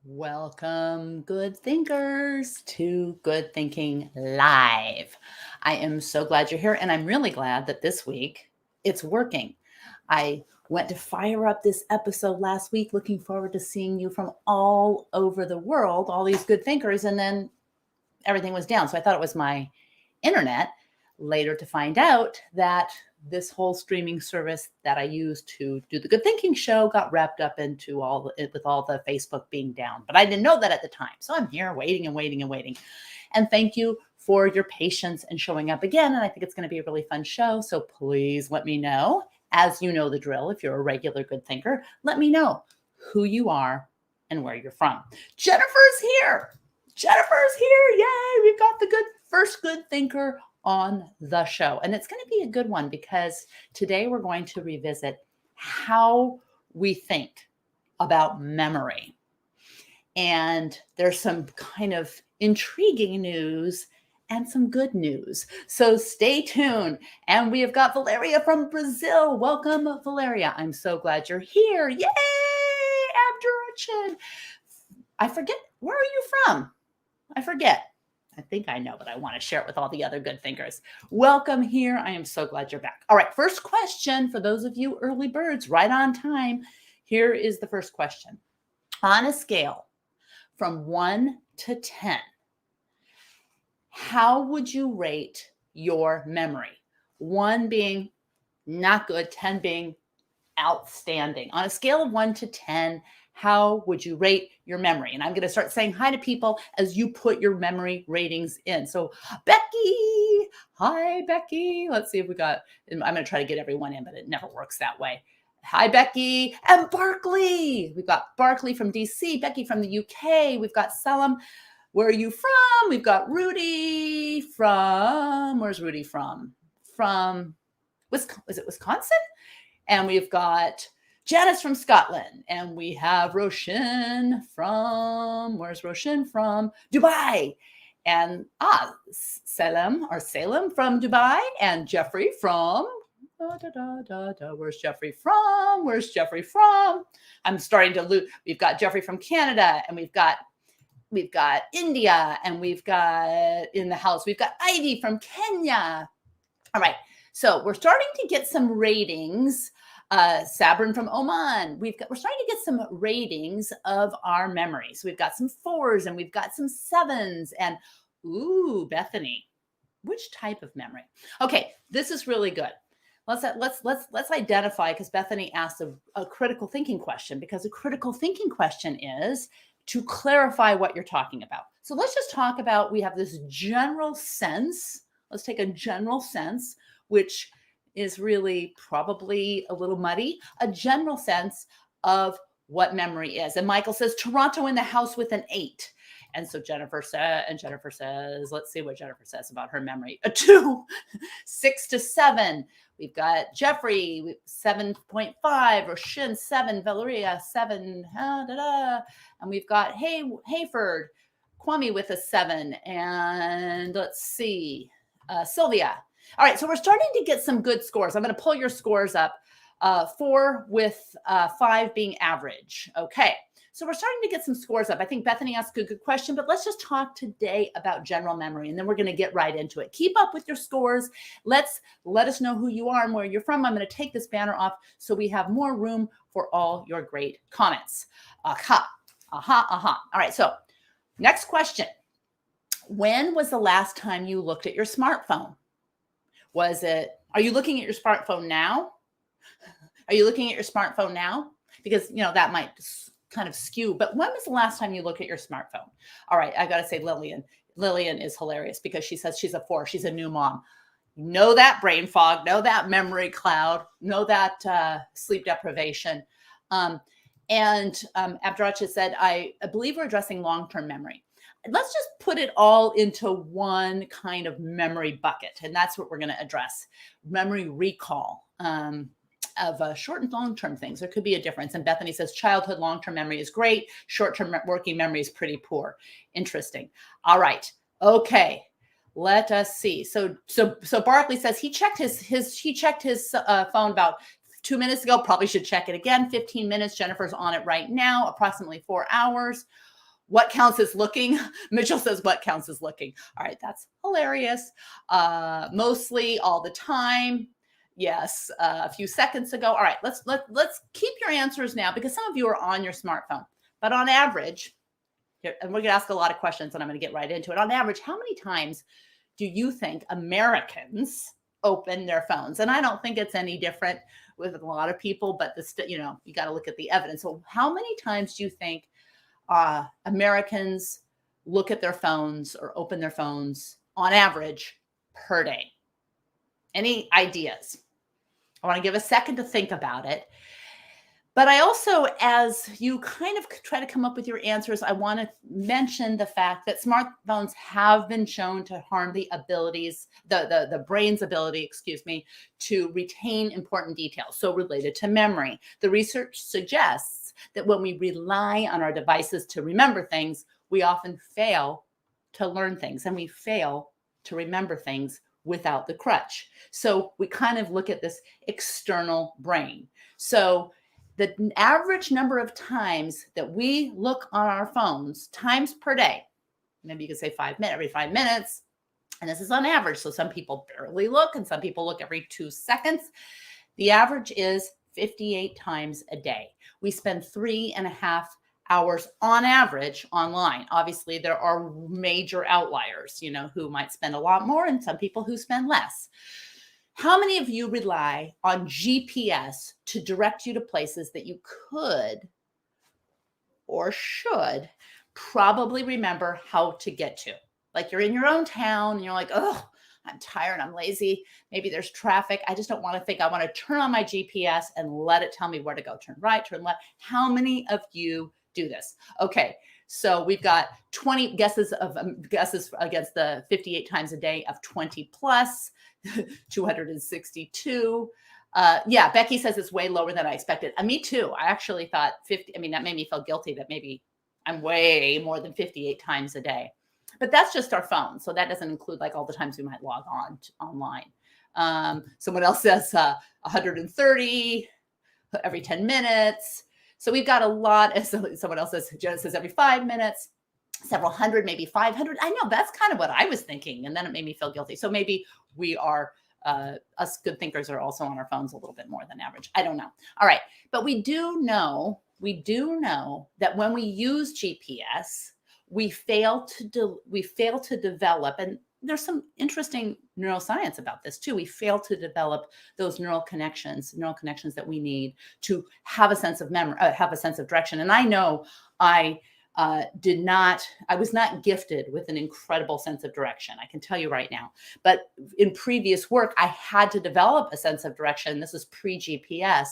Welcome, good thinkers, to Good Thinking Live. I am so glad you're here, and I'm really glad that this week it's working. I went to fire up this episode last week, looking forward to seeing you from all over the world, all these good thinkers, and then everything was down. So I thought it was my internet. Later to find out that this whole streaming service that I use to do the Good Thinking show got wrapped up into with all the Facebook being down. But I didn't know that at the time. So I'm here waiting and waiting and waiting. And thank you for your patience and showing up again. And I think it's going to be a really fun show. So please let me know, as you know the drill, if you're a regular good thinker, let me know who you are and where you're from. Jennifer's here. Jennifer's here. Yay. We've got the first good thinker on the show. And it's going to be a good one because today we're going to revisit how we think about memory. And there's some kind of intriguing news and some good news. So stay tuned. And we have got Valeria from Brazil. Welcome, Valeria. I'm so glad you're here. Yay, Abdurrahman. I forget, where are you from? I forget. I think I know, but I want to share it with all the other good thinkers. Welcome here. I am so glad you're back. All right, first question for those of you early birds, right on time. Here is the first question. On a scale from 1 to 10, how would you rate your memory? 1 being not good, 10 being outstanding. On a scale of 1 to 10, how would you rate your memory? And I'm going to start saying hi to people as you put your memory ratings in. So Becky, hi, Becky. Let's see if we got, I'm going to try to get everyone in, but it never works that way. Hi, Becky. And Barkley. We've got Barkley from DC, Becky from the UK. We've got Selim. Where are you from? We've got Rudy from, where's Rudy from? From, is it Wisconsin? And we've got Janice from Scotland. And we have Roshan from, where's Roshan from? Dubai. And Salem from Dubai. And Jeffrey from, where's Jeffrey from? Where's Jeffrey from? I'm starting to lose. We've got Jeffrey from Canada. And we've got India. And we've got in the house, we've got Ivy from Kenya. All right. So we're starting to get some ratings. Sabrin from Oman. We're starting to get some ratings of our memories. We've got some 4s and we've got some 7s. And ooh, Bethany, which type of memory? Okay, this is really good. Let's identify, because Bethany asked a critical thinking question, because a critical thinking question is to clarify what you're talking about. So let's just talk about, we have this general sense. Let's take a general sense, which is really probably a little muddy, a general sense of what memory is. And Michael says, Toronto in the house with an 8. And so Jennifer says, let's see what Jennifer says about her memory. A 2, 6 to 7. We've got Jeffrey, 7.5, Roshin, 7, Valeria, 7, and we've got Hayford, Kwame with a 7, and let's see, Sylvia. All right, so we're starting to get some good scores. I'm going to pull your scores up, 4 with 5 being average. Okay, so we're starting to get some scores up. I think Bethany asked a good question, but let's just talk today about general memory, and then we're going to get right into it. Keep up with your scores. Let us know who you are and where you're from. I'm going to take this banner off so we have more room for all your great comments. Aha. All right, so next question. When was the last time you looked at your smartphone? Are you looking at your smartphone now? Are you looking at your smartphone now? Because, that might kind of skew, but when was the last time you looked at your smartphone? All right, I got to say Lillian. Lillian is hilarious because she says she's a 4. She's a new mom. Know that brain fog, know that memory cloud, know that sleep deprivation. And Abdurrahman said, I believe we're addressing long-term memory. Let's just put it all into one kind of memory bucket. And that's what we're going to address. Memory recall of short and long-term things. There could be a difference. And Bethany says childhood long-term memory is great. Short-term working memory is pretty poor. Interesting. All right. Okay. Let us see. So Barkley says he checked his phone about 2 minutes ago. Probably should check it again. 15 minutes. Jennifer's on it right now. Approximately 4 hours. What counts as looking? Mitchell says, what counts as looking? All right, that's hilarious. Mostly all the time. Yes, a few seconds ago. All right, let's keep your answers now because some of you are on your smartphone. But on average, and we're going to ask a lot of questions and I'm going to get right into it. On average, how many times do you think Americans open their phones? And I don't think it's any different with a lot of people, but you got to look at the evidence. So how many times do you think Americans look at their phones or open their phones on average per day? Any ideas? I want to give a second to think about it. But I also, as you kind of try to come up with your answers, I want to mention the fact that smartphones have been shown to harm the abilities, the brain's ability, to retain important details. So related to memory, the research suggests that when we rely on our devices to remember things, we often fail to learn things and we fail to remember things without the crutch. So we kind of look at this external brain. So the average number of times that we look on our phones, times per day, maybe you could say every 5 minutes, and this is on average. So some people barely look and some people look every 2 seconds. The average is 58 times a day. We spend 3.5 hours on average online. Obviously, there are major outliers, who might spend a lot more and some people who spend less. How many of you rely on GPS to direct you to places that you could or should probably remember how to get to? Like you're in your own town and you're like, oh, I'm tired, I'm lazy. Maybe there's traffic. I just don't want to think. I want to turn on my GPS and let it tell me where to go. Turn right, turn left. How many of you do this? Okay. So we've got 20 guesses against the 58 times a day of 20 plus, 262. Yeah, Becky says it's way lower than I expected. Me too. I actually thought 50. I mean, that made me feel guilty that maybe I'm way more than 58 times a day. But that's just our phone. So that doesn't include like all the times we might log on online. Someone else says 130 every 10 minutes. So we've got a lot. And so someone else says, Jenna says every 5 minutes, several hundred, maybe 500. I know that's kind of what I was thinking. And then it made me feel guilty. So maybe we are, us good thinkers are also on our phones a little bit more than average. I don't know. All right. But we do know that when we use GPS, we fail to develop, and there's some interesting neuroscience about this too. We fail to develop those neural connections that we need to have a sense of memory, have a sense of direction. And I know I was not gifted with an incredible sense of direction. I can tell you right now, but in previous work, I had to develop a sense of direction. This is pre-GPS.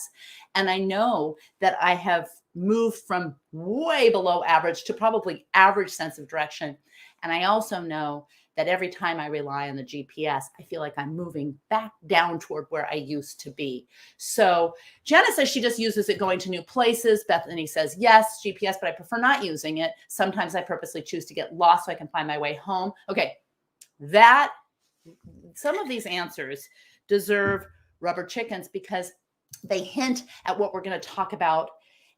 And I know that I have moved from way below average to probably average sense of direction. And I also know that every time I rely on the GPS, I feel like I'm moving back down toward where I used to be. So Jenna says she just uses it going to new places. Bethany says, yes, GPS, but I prefer not using it. Sometimes I purposely choose to get lost so I can find my way home. Okay, some of these answers deserve rubber chickens because they hint at what we're going to talk about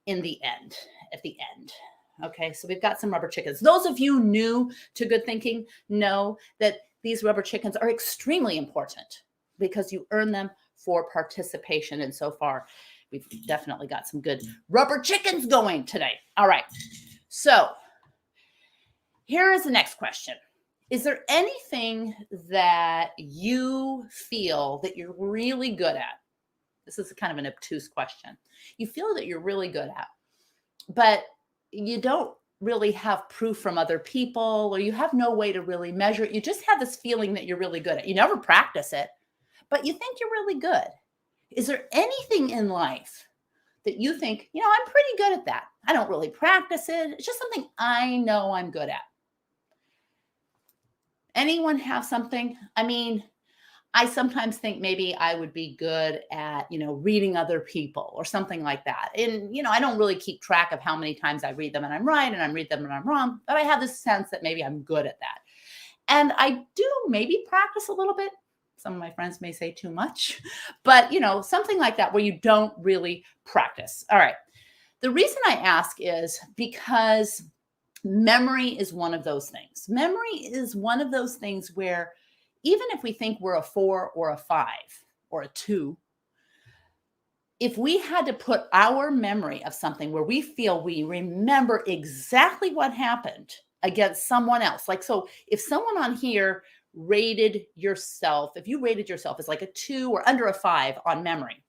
at the end. Okay, so we've got some rubber chickens. Those of you new to good thinking know that these rubber chickens are extremely important because you earn them for participation. And so far, we've definitely got some good rubber chickens going today. All right, so here is the next question. Is there anything that you feel that you're really good at? This is kind of an obtuse question. You feel that you're really good at, but you don't really have proof from other people, or you have no way to really measure it. You just have this feeling that you're really good at. You never practice it, but you think you're really good. Is there anything in life that you think, I'm pretty good at that? I don't really practice it. It's just something I know I'm good at. Anyone have something? I mean, I sometimes think maybe I would be good at, reading other people or something like that. And, I don't really keep track of how many times I read them and I'm right and I read them and I'm wrong, but I have this sense that maybe I'm good at that. And I do maybe practice a little bit. Some of my friends may say too much, but, something like that where you don't really practice. All right. The reason I ask is because Memory is one of those things. Memory is one of those things where even if we think we're a 4 or a 5 or a 2, if we had to put our memory of something where we feel we remember exactly what happened against someone else, like, so if someone on here rated yourself, if you rated yourself as like a 2 or under a 5 on memory,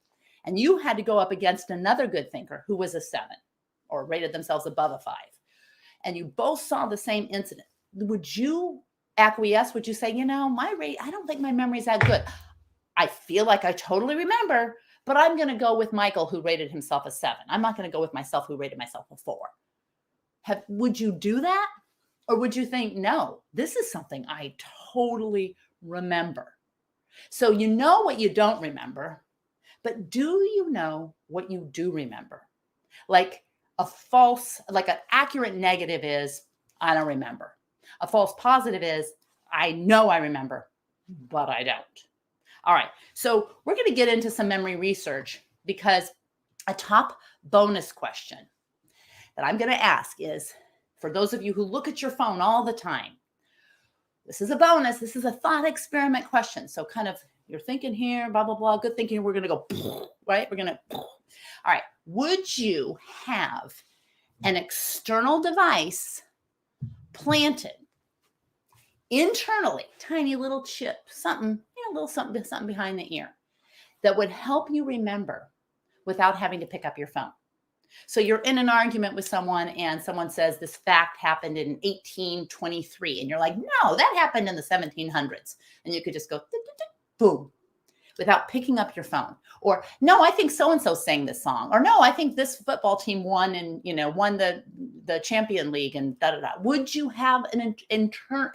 and you had to go up against another good thinker who was a 7 or rated themselves above a 5, and you both saw the same incident, would you acquiesce? Would you say, my rate, I don't think my memory is that good. I feel like I totally remember, but I'm going to go with Michael, who rated himself a 7. I'm not going to go with myself, who rated myself a 4. Would you do that? Or would you think, no, this is something I totally remember? So you know what you don't remember, but do you know what you do remember? Like an accurate negative is, I don't remember. A false positive is, I know I remember, but I don't. All right, so we're going to get into some memory research, because a top bonus question that I'm going to ask is, for those of you who look at your phone all the time, this is a bonus. This is a thought experiment question. So kind of, you're thinking here, blah, blah, blah, good thinking. We're going to go, right? We're going to, all right. Would you have an external device planted internally, tiny little chip, something, something behind the ear that would help you remember without having to pick up your phone? So you're in an argument with someone and someone says this fact happened in 1823. And you're like, no, that happened in the 1700s. And you could just go, boom, without picking up your phone. Or, no, I think so-and-so sang this song. Or, no, I think this football team won and, won the champion league and da-da-da. Would you have an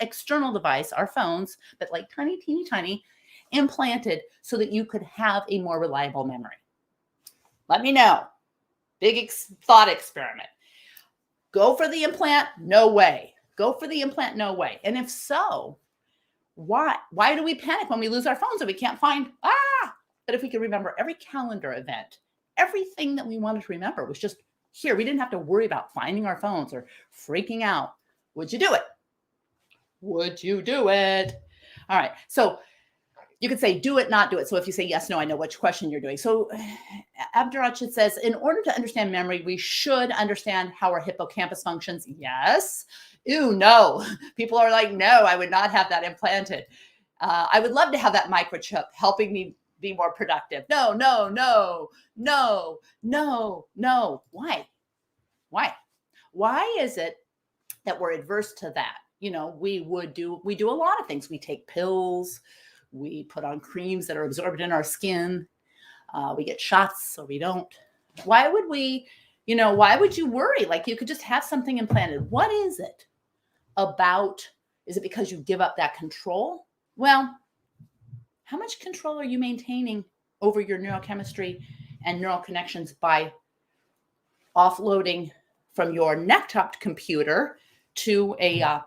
external device, our phones, but like tiny, teeny, tiny, implanted so that you could have a more reliable memory? Let me know. Big thought experiment. Go for the implant? No way. Go for the implant? No way. And if so, why? Why do we panic when we lose our phones and we can't find? But if we could remember every calendar event, everything that we wanted to remember was just here. We didn't have to worry about finding our phones or freaking out. Would you do it? Would you do it? All right. So you could say, do it, not do it. So if you say yes, no, I know which question you're doing. So Abdurrashid says, in order to understand memory, we should understand how our hippocampus functions. Yes. Ew, no. People are like, no, I would not have that implanted. I would love to have that microchip helping me be more productive. No, no, no, no, no, no. Why? Why is it that we're adverse to that? We do a lot of things. We take pills. We put on creams that are absorbed in our skin. We get shots or we don't. Why would why would you worry? Like, you could just have something implanted. What is it about? Is it because you give up that control? Well, how much control are you maintaining over your neurochemistry and neural connections by offloading from your neck-topped computer to a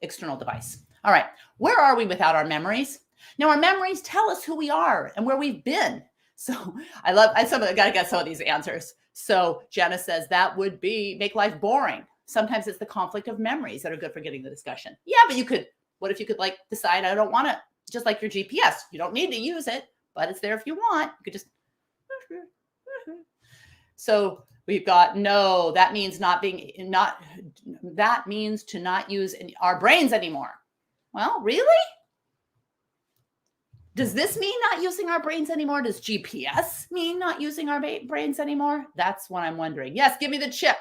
external device? All right, where are we without our memories? Now, our memories tell us who we are and where we've been. So I got to get some of these answers. So Jenna says that would make life boring. Sometimes it's the conflict of memories that are good for getting the discussion. Yeah, but what if you could decide, I don't want to, just like your GPS, you don't need to use it, but it's there if you want. You could just, so we've got, no, that means that means to not use our brains anymore. Well, really? Does this mean not using our brains anymore? Does GPS mean not using our brains anymore? That's what I'm wondering. Yes, give me the chip.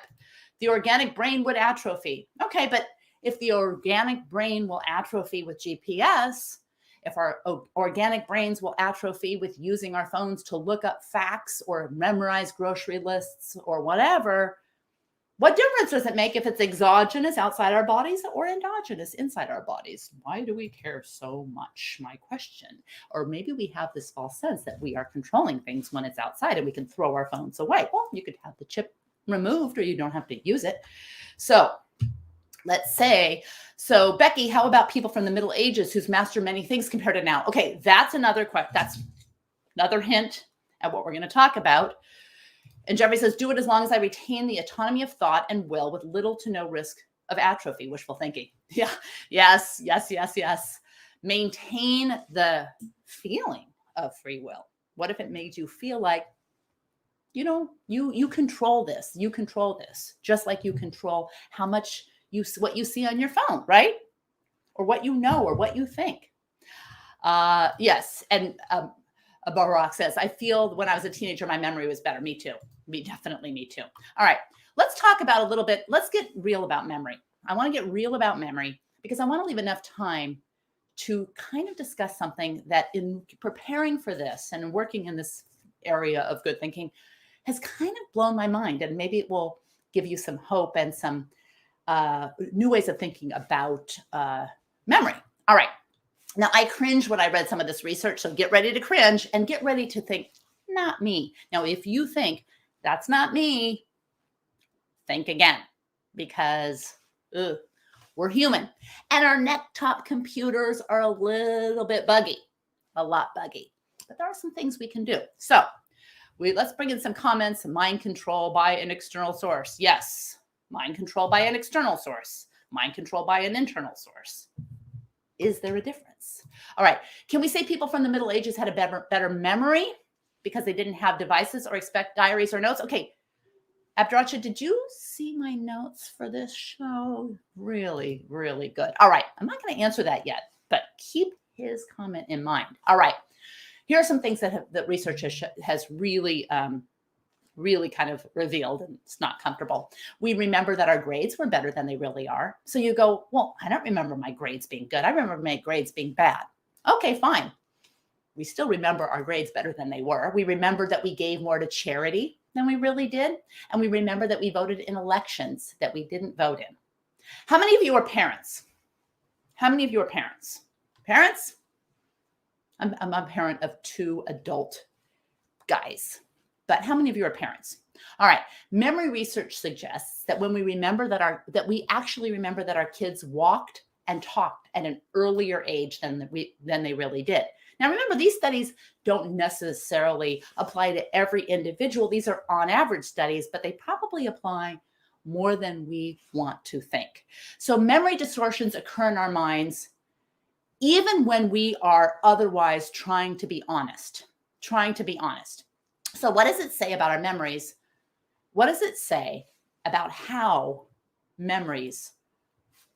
The organic brain would atrophy. Okay, but if the organic brain will atrophy with GPS, if our organic brains will atrophy with using our phones to look up facts or memorize grocery lists or whatever, what difference does it make if it's exogenous outside our bodies or endogenous inside our bodies? Why do we care so much? My question. Or maybe we have this false sense that we are controlling things when it's outside and we can throw our phones away. Well, you could have the chip removed or you don't have to use it. So let's say, Becky, how about people from the Middle Ages who's mastered many things compared to now? Okay, that's another hint at what we're going to talk about. And Jeffrey says, do it as long as I retain the autonomy of thought and will with little to no risk of atrophy, wishful thinking. Yeah, yes, yes, yes, yes. Maintain the feeling of free will. What if it made you feel like, you control this. You control this, just like you control how much what you see on your phone, right? Or what you know, or what you think. Yes, and Barack says, I feel when I was a teenager, my memory was better. Me too. Definitely me too. All right, let's talk about a little bit. Let's get real about memory. I want to get real about memory because I want to leave enough time to kind of discuss something that in preparing for this and working in this area of good thinking has kind of blown my mind. And maybe it will give you some hope and some new ways of thinking about memory. All right. Now, I cringe when I read some of this research, so get ready to cringe and get ready to think, not me. Now, if you think, that's not me, think again, because we're human. And our neck-top computers are a little bit buggy, a lot buggy. But there are some things we can do. So let's bring in some comments. Mind control by an external source. Yes, mind control by an external source. Mind control by an internal source. Is there a difference? All right. Can we say people from the Middle Ages had a better memory because they didn't have devices or expect diaries or notes? Okay. Abduracha, did you see my notes for this show? Really, really good. All right. I'm not going to answer that yet, but keep his comment in mind. All right. Here are some things that research has really really kind of revealed, and it's not comfortable. We remember that our grades were better than they really are. So you go, well, I don't remember my grades being good. I remember my grades being bad. Okay, fine. We still remember our grades better than they were. We remember that we gave more to charity than we really did. And we remember that we voted in elections that we didn't vote in. How many of you are parents? How many of you are parents? Parents? I'm a parent of 2 adult guys. But how many of you are parents? All right. Memory research suggests that when we remember that we actually remember that our kids walked and talked at an earlier age than they really did. Now, remember, these studies don't necessarily apply to every individual. These are on average studies, but they probably apply more than we want to think. So memory distortions occur in our minds even when we are otherwise trying to be honest. So what does it say about our memories? What does it say about how memories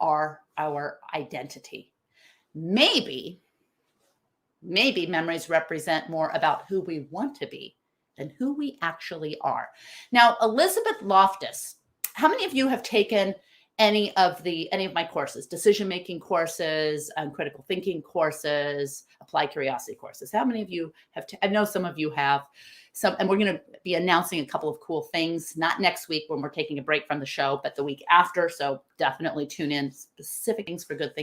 are our identity? Maybe memories represent more about who we want to be than who we actually are. Now, Elizabeth Loftus, how many of you have taken any of my courses, decision-making courses, critical thinking courses, applied curiosity courses? How many of you have? I know some of you have. And we're going to be announcing a couple of cool things, not next week when we're taking a break from the show, but the week after. So definitely tune in. Specific things for good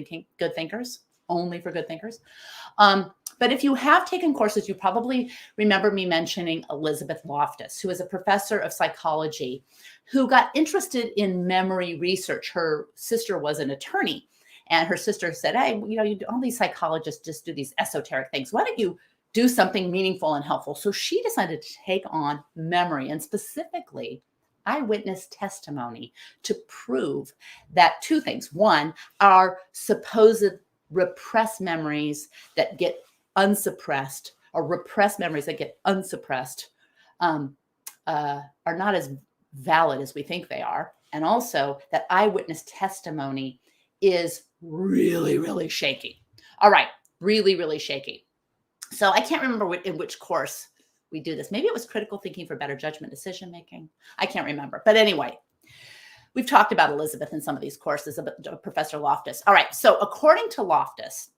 thinkers, only for good thinkers. But if you have taken courses, you probably remember me mentioning Elizabeth Loftus, who is a professor of psychology who got interested in memory research. Her sister was an attorney, and her sister said, hey, all these psychologists just do these esoteric things. Why don't you do something meaningful and helpful? So she decided to take on memory, and specifically eyewitness testimony, to prove that 2 things. One, our supposed repressed memories that get unsuppressed, or repressed memories that get unsuppressed, are not as valid as we think they are. And also that eyewitness testimony is really, really shaky. All right, really, really shaky. So I can't remember in which course we do this. Maybe it was critical thinking for better judgment decision making. I can't remember. But anyway, we've talked about Elizabeth in some of these courses, about Professor Loftus. All right. So according to Loftus,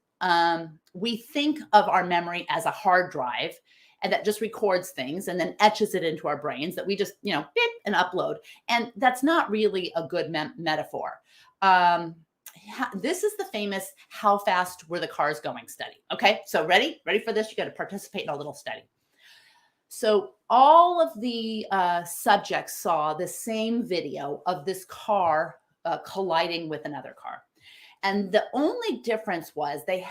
we think of our memory as a hard drive, and that just records things and then etches it into our brains that we just, beep and upload. And that's not really a good metaphor. This is the famous "How fast were the cars going" study. Okay, so ready for this? You got to participate in a little study. So all of the subjects saw the same video of this car colliding with another car. And the only difference was they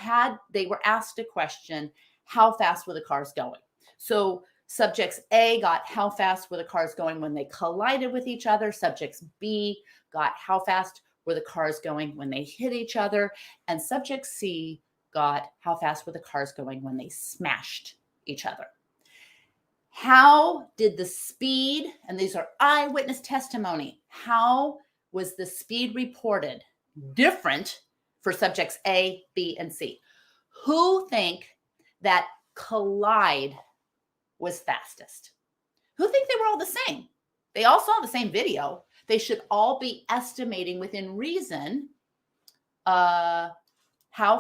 were asked a question: how fast were the cars going? So Subjects A got how fast were the cars going when they collided with each other. Subjects B got how fast were the cars going when they hit each other. And subject C got how fast were the cars going when they smashed each other. How did the speed, and these are eyewitness testimony, how was the speed reported different for subjects A, B, and C? Who think that collide was fastest? Who think they were all the same? They all saw the same video. They should all be estimating within reason how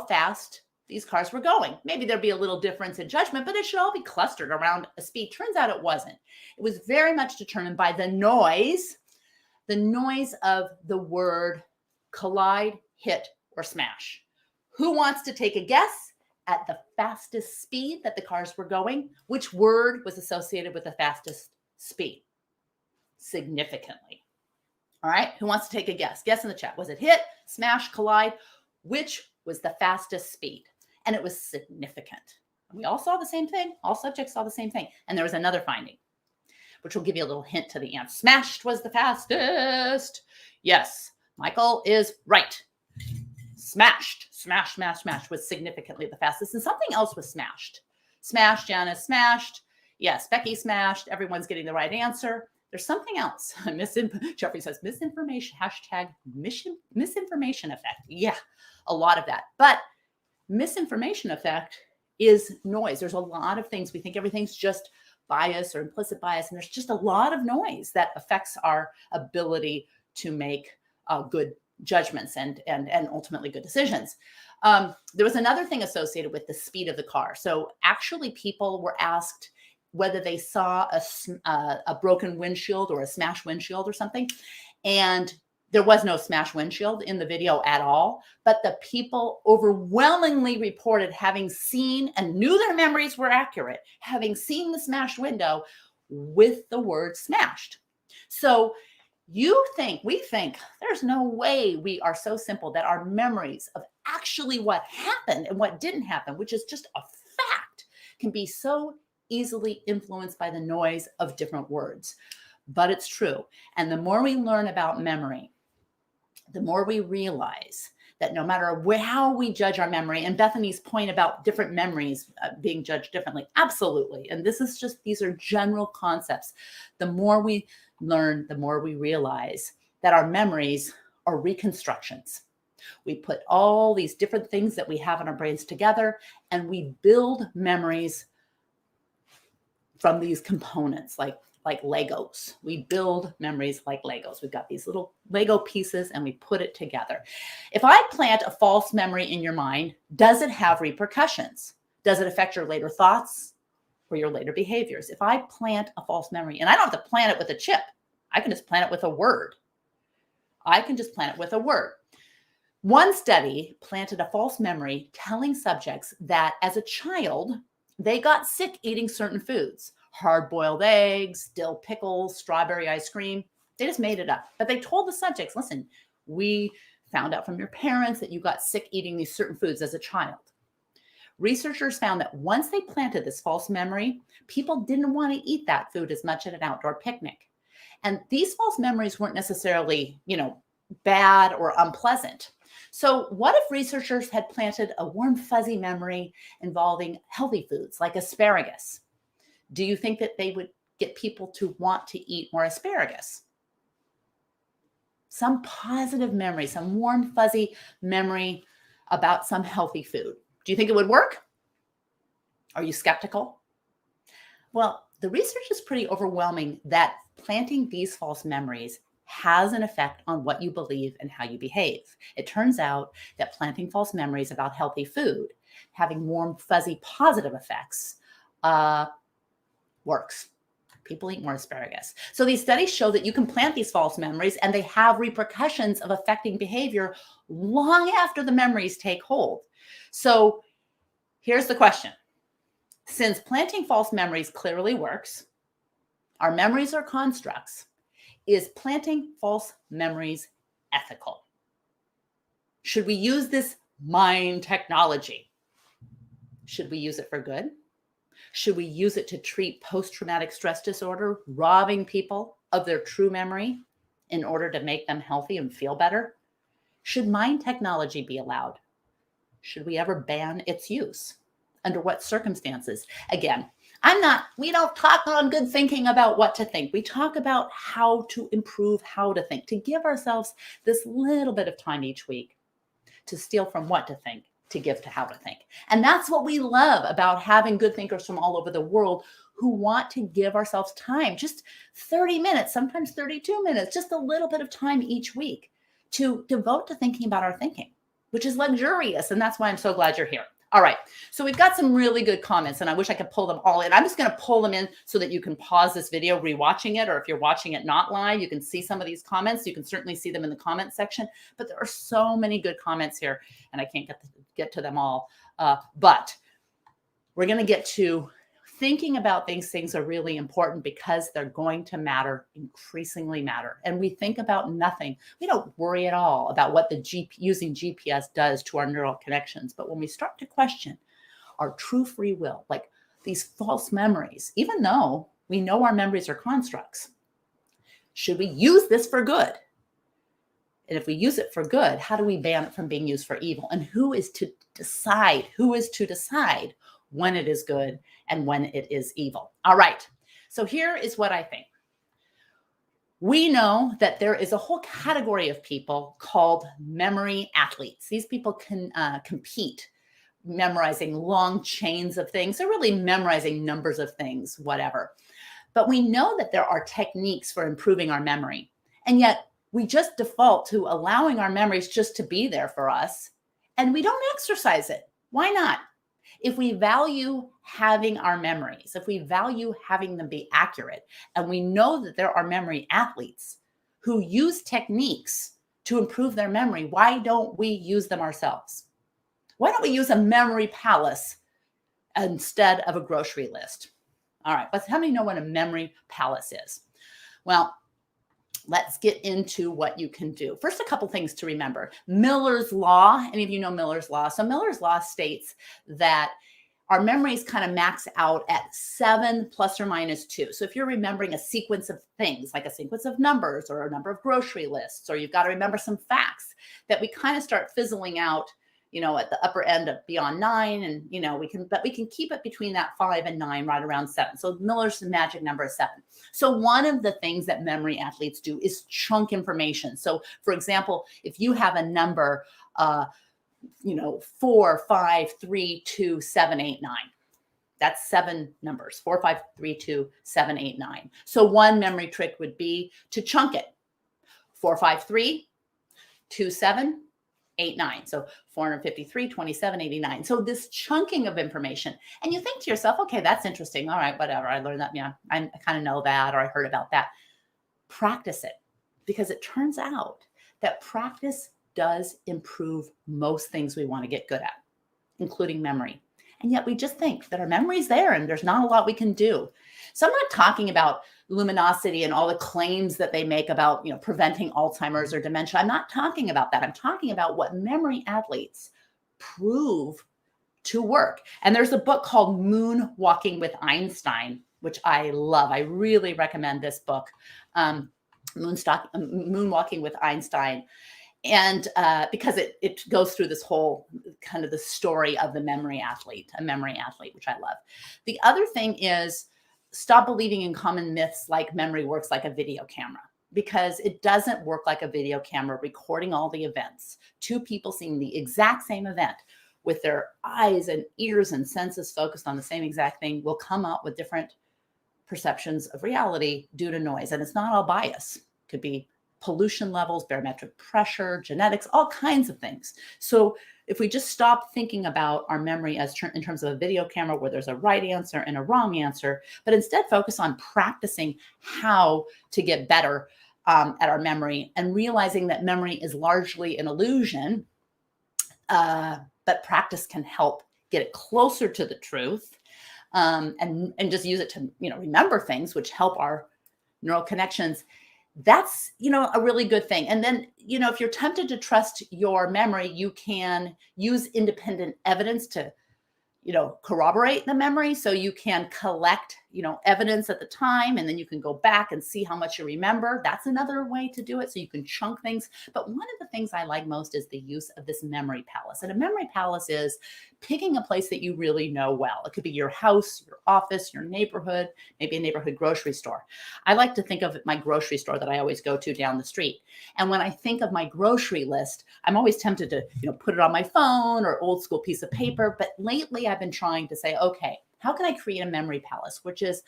fast these cars were going. Maybe there'd be a little difference in judgment, but it should all be clustered around a speed. Turns out it wasn't. It was very much determined by the noise of the word collide, hit, or smash. Who wants to take a guess at the fastest speed that the cars were going? Which word was associated with the fastest speed? Significantly. All right, who wants to take a guess? Guess in the chat. Was it hit, smash, collide? Which was the fastest speed? And it was significant. We all saw the same thing. All subjects saw the same thing. And there was another finding, which will give you a little hint to the answer. Smashed was the fastest. Yes, Michael is right. Smashed, smash, smash, smash was significantly the fastest. And something else was smashed. Smashed, Janice smashed. Yes, Becky smashed. Everyone's getting the right answer. There's something else. Jeffrey says misinformation, hashtag misinformation effect. Yeah, a lot of that. But misinformation effect is noise. There's a lot of things. We think everything's just bias or implicit bias, and there's just a lot of noise that affects our ability to make good judgments and ultimately good decisions. There was another thing associated with the speed of the car. So actually people were asked whether they saw a broken windshield or a smashed windshield or something. And there was no smashed windshield in the video at all, but the people overwhelmingly reported having seen and knew their memories were accurate, having seen the smashed window with the word smashed. So we think there's no way we are so simple that our memories of actually what happened and what didn't happen, which is just a fact, can be so easily influenced by the noise of different words. But it's true. And the more we learn about memory, the more we realize that no matter how we judge our memory, and Bethany's point about different memories being judged differently, absolutely. And these are general concepts. The more we learn, the more we realize that our memories are reconstructions. We put all these different things that we have in our brains together, and we build memories from these components, like Legos. We build memories like Legos. We've got these little Lego pieces and we put it together. If I plant a false memory in your mind, does it have repercussions? Does it affect your later thoughts or your later behaviors? If I plant a false memory, and I don't have to plant it with a chip, I can just plant it with a word. One study planted a false memory telling subjects that as a child, they got sick eating certain foods. Hard-boiled eggs, dill pickles, strawberry ice cream. They just made it up. But they told the subjects, listen, we found out from your parents that you got sick eating these certain foods as a child. Researchers found that once they planted this false memory, people didn't want to eat that food as much at an outdoor picnic. And these false memories weren't necessarily, bad or unpleasant. So what if researchers had planted a warm, fuzzy memory involving healthy foods like asparagus? Do you think that they would get people to want to eat more asparagus? Some positive memory, some warm, fuzzy memory about some healthy food. Do you think it would work? Are you skeptical? Well, the research is pretty overwhelming that planting these false memories has an effect on what you believe and how you behave. It turns out that planting false memories about healthy food, having warm, fuzzy, positive effects, works. People eat more asparagus. So these studies show that you can plant these false memories and they have repercussions of affecting behavior long after the memories take hold. So here's the question. Since planting false memories clearly works, our memories are constructs, is planting false memories ethical? Should we use this mind technology? Should we use it for good? Should we use it to treat post-traumatic stress disorder, robbing people of their true memory in order to make them healthy and feel better? Should mind technology be allowed? Should we ever ban its use? Under what circumstances? Again, we don't talk on good thinking about what to think. We talk about how to improve how to think, to give ourselves this little bit of time each week to steal from what to think, to give to how to think. And that's what we love about having good thinkers from all over the world who want to give ourselves time, just 30 minutes, sometimes 32 minutes, just a little bit of time each week to devote to thinking about our thinking, which is luxurious. And that's why I'm so glad you're here. All right. So we've got some really good comments, and I wish I could pull them all in. I'm just going to pull them in so that you can pause this video, rewatching it, or if you're watching it not live, you can see some of these comments. You can certainly see them in the comment section, but there are so many good comments here, and I can't get to them all. But we're going to get to thinking about things. Things are really important because they're going to matter, increasingly matter. And we think about nothing. We don't worry at all about what using GPS does to our neural connections. But when we start to question our true free will, like these false memories, even though we know our memories are constructs, should we use this for good? And if we use it for good, how do we ban it from being used for evil? And who is to decide? Who is to decide when it is good and when it is evil? All right. So here is what I think. We know that there is a whole category of people called memory athletes. These people can compete, memorizing long chains of things. They're really memorizing numbers of things, whatever. But we know that there are techniques for improving our memory. And yet we just default to allowing our memories just to be there for us. And we don't exercise it. Why not? If we value having our memories, if we value having them be accurate, and we know that there are memory athletes who use techniques to improve their memory, why don't we use them ourselves? Why don't we use a memory palace instead of a grocery list? All right, but how many know what a memory palace is? Well, let's get into what you can do. First, a couple things to remember. Miller's Law. Any of you know Miller's Law? So Miller's Law states that our memories kind of max out at 7 plus or minus 2. So if you're remembering a sequence of things, like a sequence of numbers or a number of grocery lists, or you've got to remember some facts, that we kind of start fizzling out, at the upper end of beyond 9. And, we can keep it between that 5 and 9, right around 7. So Miller's magic number is 7. So one of the things that memory athletes do is chunk information. So for example, if you have a number, 4, 5, 3, 2, 7, 8, 9. That's 7 numbers, 4, 5, 3, 2, 7, 8, 9. So one memory trick would be to chunk it. 4, 5, 3, 2, 7, 8, 9. So 453, 27, 89. So this chunking of information, and you think to yourself, okay, that's interesting. All right, whatever. I learned that. Yeah, I kind of know that, or I heard about that. Practice it, because it turns out that practice does improve most things we want to get good at, including memory. And yet we just think that our memory's there and there's not a lot we can do. So I'm not talking about luminosity and all the claims that they make about, preventing Alzheimer's or dementia. I'm not talking about that. I'm talking about what memory athletes prove to work. And there's a book called Moonwalking with Einstein, which I love. I really recommend this book, Moonwalking with Einstein. And because it goes through this whole kind of the story of a memory athlete, which I love. The other thing is stop believing in common myths like memory works like a video camera, because it doesn't work like a video camera recording all the events. Two people seeing the exact same event with their eyes and ears and senses focused on the same exact thing will come up with different perceptions of reality due to noise. And it's not all bias. It could be pollution levels, barometric pressure, genetics, all kinds of things. So if we just stop thinking about our memory as in terms of a video camera where there's a right answer and a wrong answer, but instead focus on practicing how to get better at our memory, and realizing that memory is largely an illusion, but practice can help get it closer to the truth, and just use it to remember things, which help our neural connections. That's, a really good thing. And then, if you're tempted to trust your memory, you can use independent evidence to, corroborate the memory, so you can collect, evidence at the time, and then you can go back and see how much you remember. That's another way to do it. So you can chunk things. But one of the things I like most is the use of this memory palace. And a memory palace is picking a place that you really know well. It could be your house, your office, your neighborhood, maybe a neighborhood grocery store. I like to think of my grocery store that I always go to down the street. And when I think of my grocery list, I'm always tempted to, put it on my phone or old school piece of paper. But lately I've been trying to say, okay, how can I create a memory palace, which is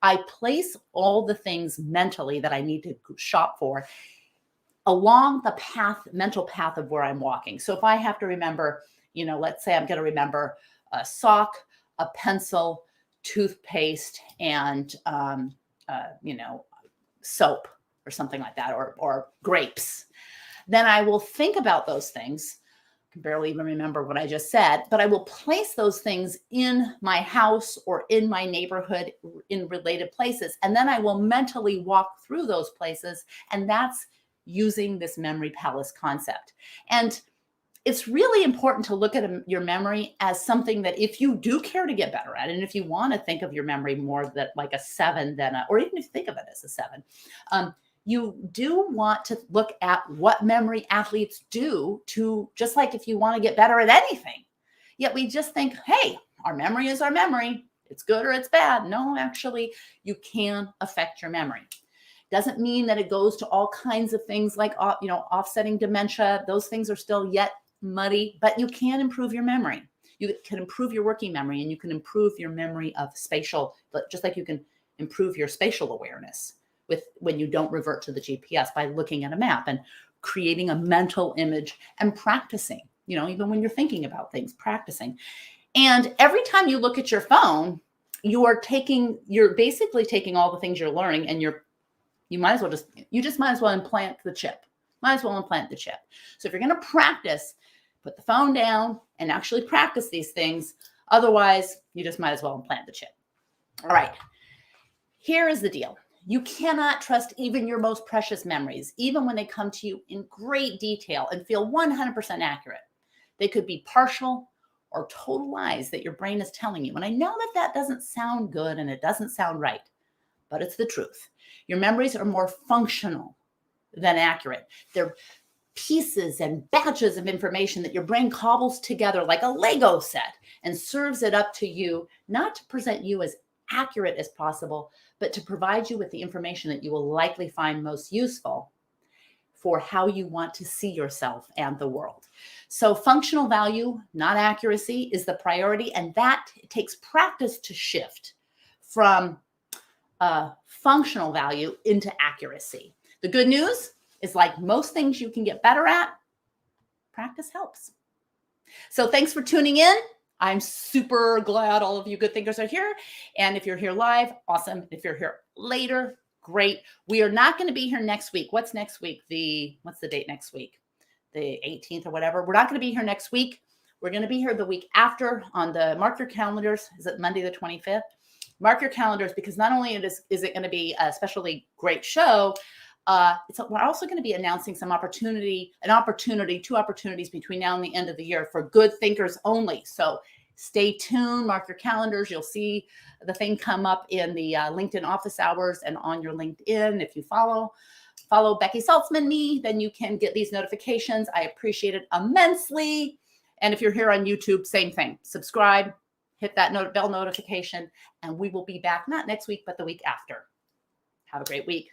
I place all the things mentally that I need to shop for along the mental path of where I'm walking. So if I have to remember, let's say I'm going to remember a sock, a pencil, toothpaste, and, soap or something like that, or grapes, then I will think about those things. I can barely even remember what I just said, but I will place those things in my house or in my neighborhood in related places. And then I will mentally walk through those places. And that's using this memory palace concept. And it's really important to look at your memory as something that if you do care to get better at, and if you want to think of your memory more that like a 7 than or even if you think of it as a 7, you do want to look at what memory athletes do to, just like if you want to get better at anything. Yet we just think, hey, our memory is our memory. It's good or it's bad. No, actually, you can affect your memory. Doesn't mean that it goes to all kinds of things like, offsetting dementia. Those things are still yet muddy, but you can improve your memory. You can improve your working memory, and you can improve your memory of spatial, just like you can improve your spatial awareness when you don't revert to the GPS by looking at a map and creating a mental image and practicing, even when you're thinking about things, practicing. And every time you look at your phone, you're basically taking all the things you're learning, and you might as well implant the chip. So if you're going to practice, put the phone down and actually practice these things. Otherwise, you just might as well implant the chip. All right. Here is the deal. You cannot trust even your most precious memories, even when they come to you in great detail and feel 100% accurate. They could be partial or total lies that your brain is telling you. And I know that doesn't sound good and it doesn't sound right, but it's the truth. Your memories are more functional than accurate. They're pieces and batches of information that your brain cobbles together like a Lego set and serves it up to you, not to present you as accurate as possible, but to provide you with the information that you will likely find most useful for how you want to see yourself and the world. So functional value, not accuracy, is the priority, and that takes practice to shift from functional value into accuracy. The good news is, like most things you can get better at, practice helps. So thanks for tuning in. I'm super glad all of you good thinkers are here. And if you're here live, awesome. If you're here later, great. We are not going to be here next week. What's next week? What's the date next week? The 18th or whatever. We're not going to be here next week. We're going to be here the week after. Mark your calendars. Is it Monday the 25th? Mark your calendars, because not only is it going to be a especially great show, we're also going to be announcing two opportunities between now and the end of the year for good thinkers only. So stay tuned, mark your calendars. You'll see the thing come up in the LinkedIn office hours and on your LinkedIn. If you follow Becky Saltzman, me, then you can get these notifications. I appreciate it immensely. And if you're here on YouTube, same thing. Subscribe, hit that bell notification, and we will be back not next week, but the week after. Have a great week.